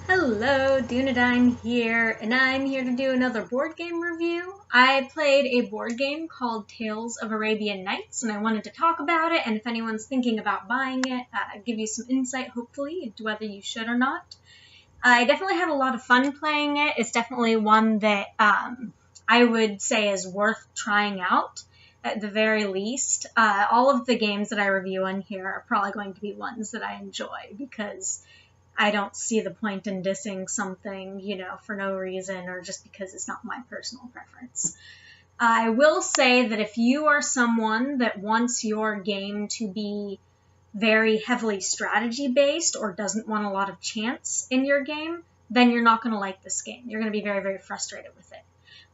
Hello, Dunedien here, and I'm here to do another board game review. I played a board game called Tales of Arabian Nights, and I wanted to talk about it, and if anyone's thinking about buying it, give you some insight, hopefully, into whether you should or not. I definitely had a lot of fun playing it. It's definitely one that I would say is worth trying out, at the very least. All of the games that I review on here are probably going to be ones that I enjoy, because I don't see the point in dissing something, for no reason or just because it's not my personal preference. I will say that if you are someone that wants your game to be very heavily strategy based or doesn't want a lot of chance in your game, then you're not going to like this game. You're going to be very, very frustrated with it.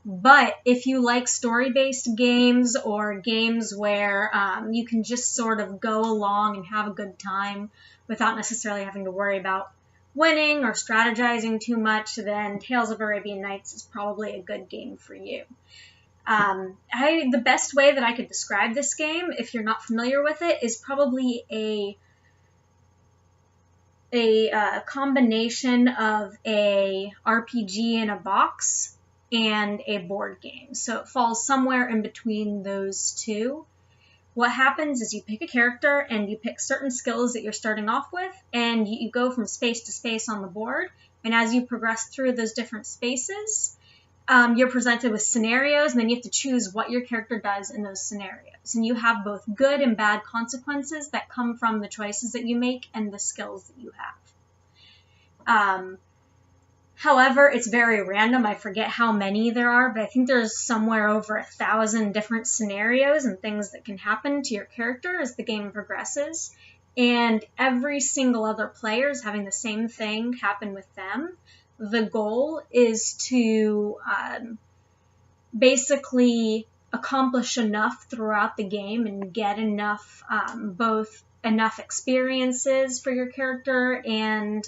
But if you like story-based games or games where you can just sort of go along and have a good time without necessarily having to worry about winning or strategizing too much, then Tales of Arabian Nights is probably a good game for you. The best way that I could describe this game, if you're not familiar with it, is probably a combination of a RPG in a box and a board game. So it falls somewhere in between those two. What happens is you pick a character and you pick certain skills that you're starting off with, and you go from space to space on the board. And as you progress through those different spaces, you're presented with scenarios, and then you have to choose what your character does in those scenarios. And you have both good and bad consequences that come from the choices that you make and the skills that you have. However, it's very random. I forget how many there are, but I think there's somewhere over 1,000 different scenarios and things that can happen to your character as the game progresses. And every single other player is having the same thing happen with them. The goal is to basically accomplish enough throughout the game and get enough, both enough experiences for your character and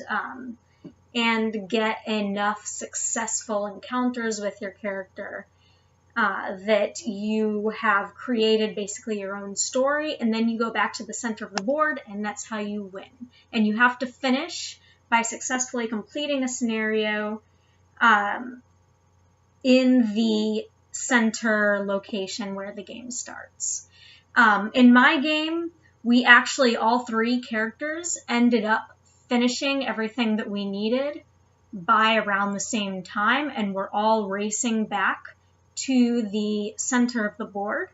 get enough successful encounters with your character that you have created basically your own story, and then you go back to the center of the board, and that's how you win. And you have to finish by successfully completing a scenario in the center location where the game starts. In my game, we actually, all three characters ended up finishing everything that we needed by around the same time, and we're all racing back to the center of the board.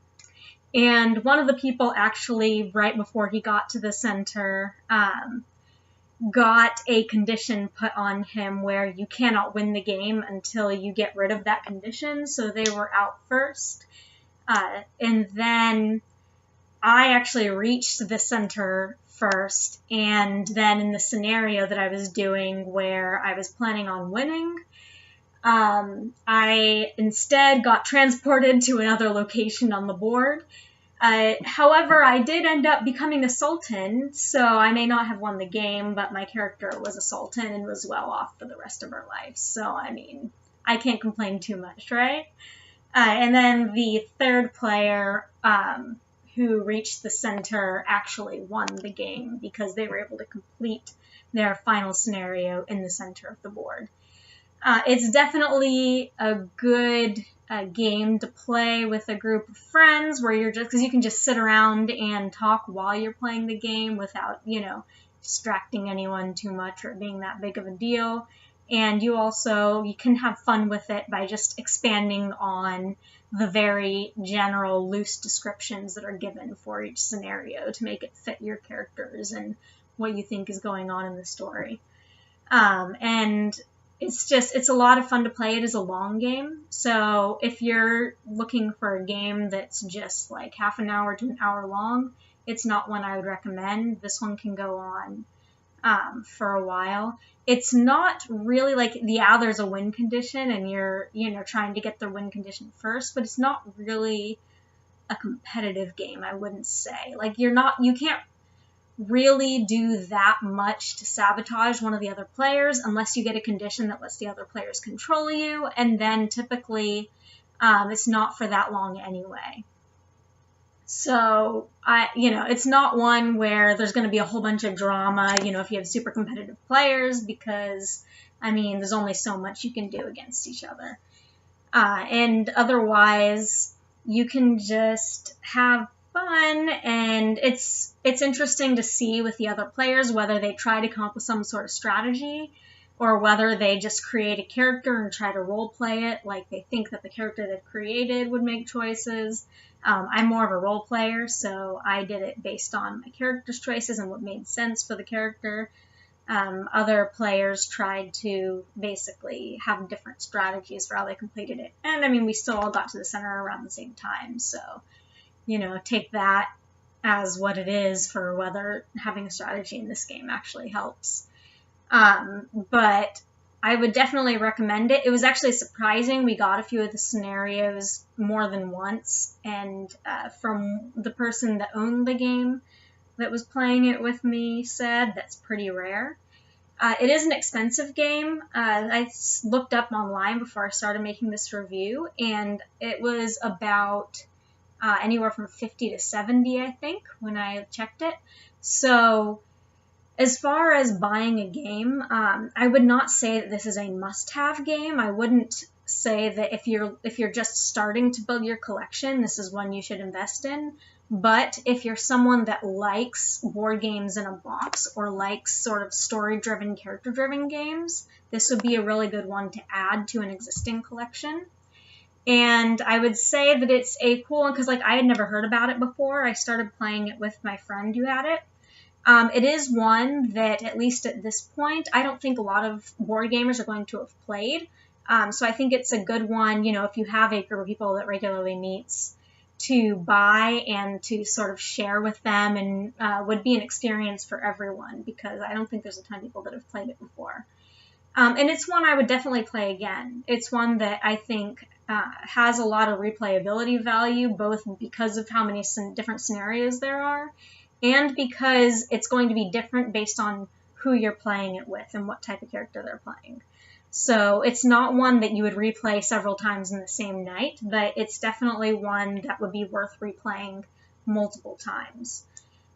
And one of the people actually, right before he got to the center, got a condition put on him where you cannot win the game until you get rid of that condition, so they were out first. And then I actually reached the center first, and then in the scenario that I was doing where I was planning on winning, I instead got transported to another location on the board. However, I did end up becoming a sultan, so I may not have won the game, but my character was a sultan and was well off for the rest of her life. So, I mean, I can't complain too much, right? And then the third player, who reached the center, actually won the game because they were able to complete their final scenario in the center of the board. It's definitely a good game to play with a group of friends where you're just, because you can just sit around and talk while you're playing the game without, distracting anyone too much or being that big of a deal. And you can have fun with it by just expanding on the very general, loose descriptions that are given for each scenario to make it fit your characters and what you think is going on in the story. And it's a lot of fun to play. It is a long game. So if you're looking for a game that's just like half an hour to an hour long, it's not one I would recommend. This one can go on for a while. It's not really like, there's a win condition and you're, trying to get the win condition first, but it's not really a competitive game, I wouldn't say. Like, you can't really do that much to sabotage one of the other players unless you get a condition that lets the other players control you, and then typically it's not for that long anyway. So it's not one where there's going to be a whole bunch of drama, if you have super competitive players, because, there's only so much you can do against each other. And otherwise, you can just have fun, and it's interesting to see with the other players whether they try to come up with some sort of strategy, or whether they just create a character and try to role play it, like they think that the character they've created would make choices. I'm more of a role player, so I did it based on my character's choices and what made sense for the character. Other players tried to basically have different strategies for how they completed it. And we still all got to the center around the same time, so, take that as what it is for whether having a strategy in this game actually helps. But I would definitely recommend it. It was actually surprising. We got a few of the scenarios more than once, and from the person that owned the game that was playing it with me said that's pretty rare. It is an expensive game. I looked up online before I started making this review, and it was about anywhere from $50 to $70, I think, when I checked it. So as far as buying a game, I would not say that this is a must-have game. I wouldn't say that if you're just starting to build your collection, this is one you should invest in. But if you're someone that likes board games in a box, or likes sort of story-driven, character-driven games, this would be a really good one to add to an existing collection. And I would say that it's a cool one because, I had never heard about it before. I started playing it with my friend who had it. It is one that, at least at this point, I don't think a lot of board gamers are going to have played. So I think it's a good one, if you have a group of people that regularly meets, to buy and to sort of share with them, and would be an experience for everyone, because I don't think there's a ton of people that have played it before. And it's one I would definitely play again. It's one that I think has a lot of replayability value, both because of how many different scenarios there are, and because it's going to be different based on who you're playing it with and what type of character they're playing. So it's not one that you would replay several times in the same night, but it's definitely one that would be worth replaying multiple times.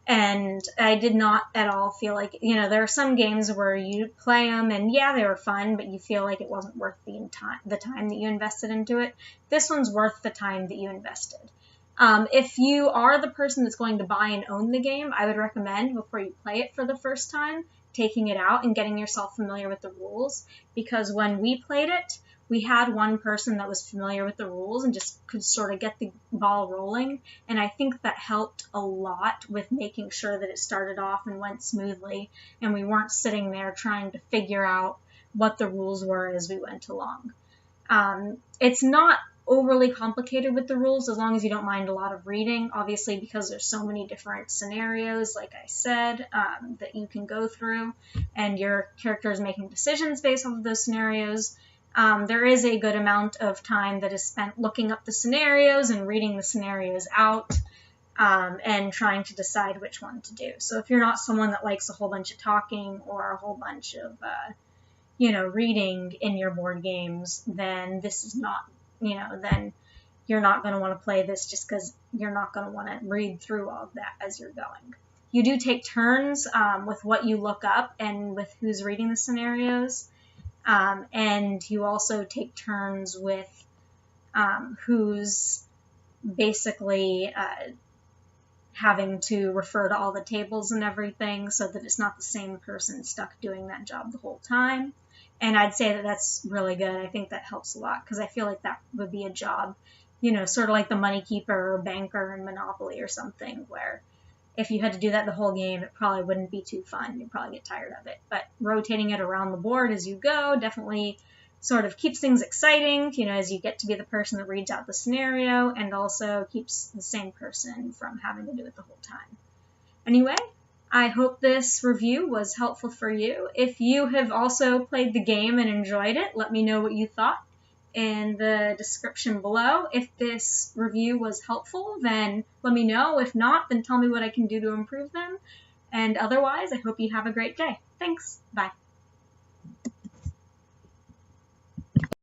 And I did not at all feel like, there are some games where you play them and yeah, they were fun, but you feel like it wasn't worth the time that you invested into it. This one's worth the time that you invested. If you are the person that's going to buy and own the game, I would recommend, before you play it for the first time, taking it out and getting yourself familiar with the rules, because when we played it, we had one person that was familiar with the rules and just could sort of get the ball rolling, and I think that helped a lot with making sure that it started off and went smoothly, and we weren't sitting there trying to figure out what the rules were as we went along. It's not overly complicated with the rules, as long as you don't mind a lot of reading, obviously, because there's so many different scenarios, like I said, that you can go through, and your character is making decisions based off of those scenarios. There is a good amount of time that is spent looking up the scenarios and reading the scenarios out, and trying to decide which one to do. So if you're not someone that likes a whole bunch of talking or a whole bunch of reading in your board games, then this is not, then you're not going to want to play this, just because you're not going to want to read through all of that as you're going. You do take turns with what you look up and with who's reading the scenarios, and you also take turns with who's basically having to refer to all the tables and everything, so that it's not the same person stuck doing that job the whole time. And I'd say that that's really good. I think that helps a lot, because I feel like that would be a job, sort of like the money keeper or banker in Monopoly or something, where if you had to do that the whole game, it probably wouldn't be too fun. You'd probably get tired of it. But rotating it around the board as you go definitely sort of keeps things exciting, as you get to be the person that reads out the scenario, and also keeps the same person from having to do it the whole time. Anyway, I hope this review was helpful for you. If you have also played the game and enjoyed it, let me know what you thought in the description below. If this review was helpful, then let me know. If not, then tell me what I can do to improve them. And otherwise, I hope you have a great day. Thanks. Bye.